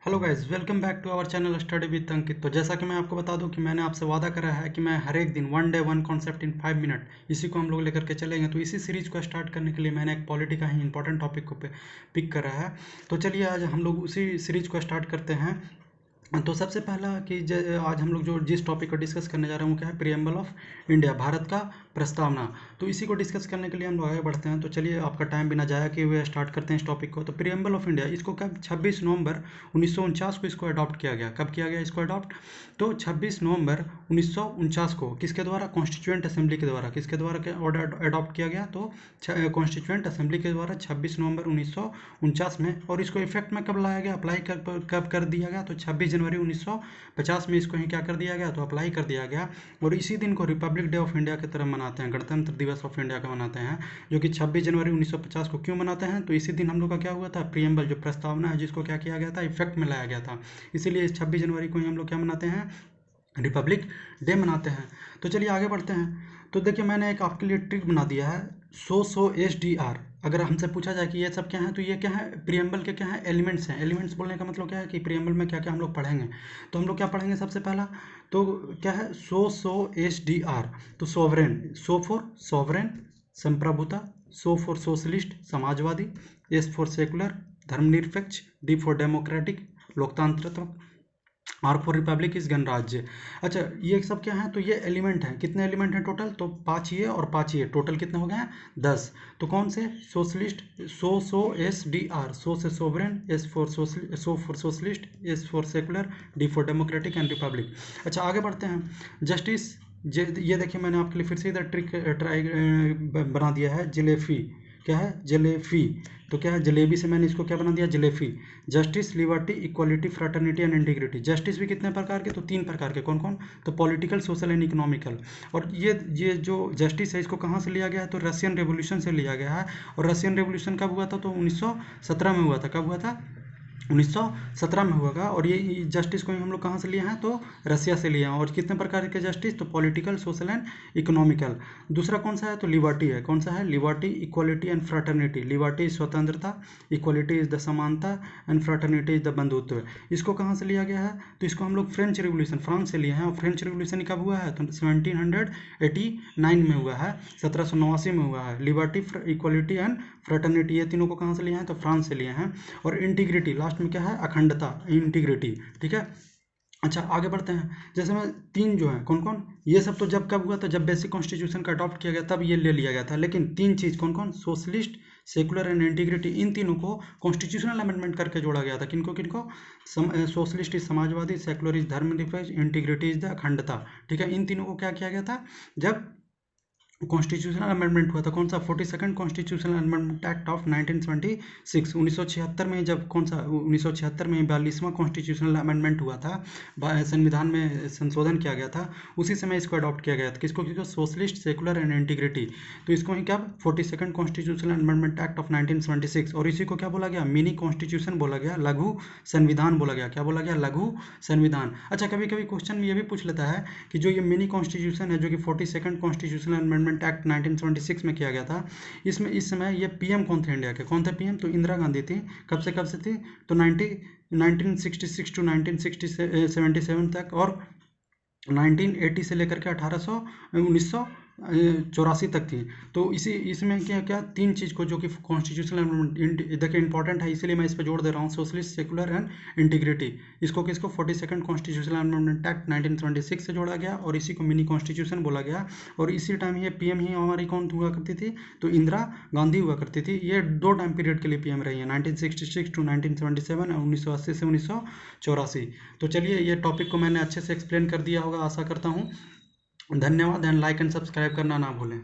Hello guys, welcome back to our channel study with Ankit. तो जैसा कि मैं आपको बता दूं कि मैंने आपसे वादा करा है कि मैं हर एक दिन one day one concept in 5 minute इसी को हम लोग लेकर के चलेंगे। तो इसी सीरीज को स्टार्ट करने के लिए मैंने एक पॉलिटी का ही इंपॉर्टेंट टॉपिक को पिक करा है। तो चलिए आज हम लोग उसी सीरीज को स्टार्ट करते हैं। तो सबसे पहला कि आज हम लोग जो जिस टॉपिक को डिस्कस करने जा रहे हैं वो क्या है, प्रीएम्बल ऑफ इंडिया, भारत का प्रस्तावना। तो इसी को डिस्कस करने के लिए हम लोग आगे बढ़ते हैं। तो चलिए आपका टाइम बिना जाया किए हुए स्टार्ट करते हैं इस टॉपिक को। तो प्रीएम्बल ऑफ इंडिया, इसको कब 26 नवंबर 1949 को इसको अडॉप्ट किया गया। कब किया गया इसको अडॉप्ट? तो 26 नवंबर 1949 को किसके द्वारा? कॉन्स्टिट्यूएंट असेंबली के द्वारा। किसके द्वारा ऑर्डर अडॉप्ट किया गया? तो कॉन्स्टिट्यूएंट असेंबली के द्वारा 26 नवंबर 1949 में। और इसको इफेक्ट में कब लाया गया, अप्लाई कब कर दिया गया? तो 26 जनवरी 1950 में इसको ही क्या कर दिया गया? तो अप्लाई कर दिया गया। और इसी दिन को रिपब्लिक डे ऑफ इंडिया की तरह मनाते हैं, गणतंत्र दिवस ऑफ इंडिया का मनाते हैं, जो कि 26 जनवरी 1950 को क्यों मनाते हैं? तो इसी दिन हम लोग का क्या हुआ था, प्रीएम्बल जो प्रस्तावना है जिसको क्या किया गया था, इफेक्ट में लाया गया था। इसीलिए इस 26 जनवरी को ही हम लोग क्या मनाते हैं, रिपब्लिक डे मनाते हैं। तो चलिए आगे बढ़ते हैं। तो देखिए मैंने एक आपके लिए ट्रिक बना दिया है, सो SDR। अगर हमसे पूछा जाए कि ये सब क्या है, तो ये क्या है, प्रीएम्बल के क्या है, एलिमेंट्स हैं। एलिमेंट्स बोलने का मतलब क्या है कि प्रीएम्बल में क्या क्या हम लोग पढ़ेंगे। तो हम लोग क्या पढ़ेंगे सबसे पहला, तो क्या है, सो SDR। तो सोवरेन, सो फॉर सोवरेन, संप्रभुता, so for socialist Samajwadi, S for secular धर्मनिरपेक्ष, डी फॉर डेमोक्रेटिक लोकतांत्रिक, आर फॉर रिपब्लिक इज गणराज्य। अच्छा ये सब क्या है, तो ये एलिमेंट हैं। कितने एलिमेंट हैं टोटल? तो 5 ये और 5 ये, टोटल कितने हो गए हैं? 10। तो कौन से? सोशलिस्ट, सो SDR, सो से sovereign, S for social, so for socialist, S for secular, D for democratic and Republic. अच्छा आगे बढ़ते हैं। जस्टिस, ये देखिए मैंने आपके लिए फिर से इधर ट्रिक ट्राई बना दिया है, जलेफी। क्या है? जलेफी। तो क्या है, जलेबी से मैंने इसको क्या बना दिया, जलेफी। Justice, liberty, equality, fraternity and integrity. Justice भी कितने प्रकार के? तो 3 प्रकार के। कौन कौन? तो पॉलिटिकल, सोशल एंड इकोनॉमिकल। और ये जो जस्टिस है इसको कहाँ से लिया गया है? तो रशियन रेवोल्यूशन से लिया गया है। और रशियन रेवोल्यूशन कब हुआ था? तो 1917 में हुआ था। कब हुआ था? 1917 में हुआ। और ये जस्टिस को हम लोग कहाँ से लिए हैं? तो रसिया से लिए हैं। और कितने प्रकार के जस्टिस? तो पॉलिटिकल, सोशल एंड इकोनॉमिकल। दूसरा कौन सा है? तो लिबर्टी है। कौन सा है? Liberty, equality and fraternity. Liberty is स्वतंत्रता, इक्वालिटी इज द समानता एंड फ्रेटर्निटी इज द बंधुत्व। इसको कहाँ से लिया गया है? तो इसको हम लोग फ्रेंच रिवोल्यूशन, फ्रांस से लिए हैं। और फ्रेंच रिवोल्यूशन कब हुआ है? तो 1789 में हुआ है, 1789 में हुआ है। लिबर्टी, इक्वालिटी एंड फ्रेटर्निटी, ये तीनों को कहाँ से लिए हैं? तो फ्रांस से लिए हैं। और इंटीग्रिटी लास्ट में क्या है? अखंडता, इंटीग्रिटी। ठीक है। अच्छा आगे बढ़ते हैं। जैसे मैं 3 जो है, कौन कौन? ये सब तो जब कब हुआ था? जब बेसिक कॉन्स्टिट्यूशन का अडॉप्ट किया गया तब ये ले लिया गया था। लेकिन 3 चीज कौन कौन? सोशलिस्ट, सेकुलर एंड इंटीग्रिटी, इन तीनों को कॉन्स्टिट्यूशनल अमेंडमेंट करके जोड़ा गया था। किनको किनको? Socialist is Samajwadi, secular is धर्मनिरपेक्ष, इंटीग्रिटी इज द अखंडता। ठीक है। इन तीनों को क्या किया गया था जब कॉन्स्टिट्यूशनल अमेंडमेंट हुआ था? कौन सा? 42nd constitutional amendment act of 1976, 1976 में। जब कौन सा? 1976 में 42वां कॉन्स्टिट्यूशनल अमेंडमेंट हुआ था, संविधान में संशोधन किया गया था। उसी समय इसको अडॉप्ट किया गया था। किसको किसको? Socialist, secular and integrity. तो इसको ही क्या? 42nd constitutional amendment act of 1976। और इसी को क्या बोला गया? मिनी कॉन्स्टिट्यूशन बोला गया, लघु संविधान बोला गया। क्या बोला गया? लघु संविधान। अच्छा कभी कभी क्वेश्चन में ये भी पूछ लेता है कि जो ये मिनी कॉन्स्टिट्यूशन है, जो कि 42nd कॉन्स्टिट्यूशनल अमेंडमेंट एक्ट 1976 में किया गया था, इसमें इस समय ये पीएम कौन थे इंडिया के? कौन थे पीएम? तो इंदिरा गांधी थी। कब से थी? तो 1966 टू 1977 तक। और 1980 से लेकर के 1984 तक थी। तो इसमें क्या क्या 3 चीज़ को, जो कि कॉन्स्टिट्यूशनल देखिए इंपॉर्टेंट है, इसीलिए मैं इस पर जोड़ दे रहा हूँ, सोशलिस्ट, सेकुलर एंड इंटीग्रिटी। इसको किसको? 42nd कॉन्स्टिट्यूशनल अमेंडमेंट एक्ट 1976 से जोड़ा गया और इसी को मिनी कॉन्स्टिट्यूशन बोला गया। और इसी टाइम ये पीएम ही हमारी कौन हुआ करती थी? तो इंदिरा गांधी हुआ करती थी। ये 2 टाइम पीरियड के लिए पीएम रही है, 1966 टू 1977 और 1980 से 1984। तो चलिए ये टॉपिक को मैंने अच्छे से एक्सप्लेन कर दिया होगा, आशा करता हूँ। धन्यवाद एंड लाइक एंड सब्सक्राइब करना ना भूलें।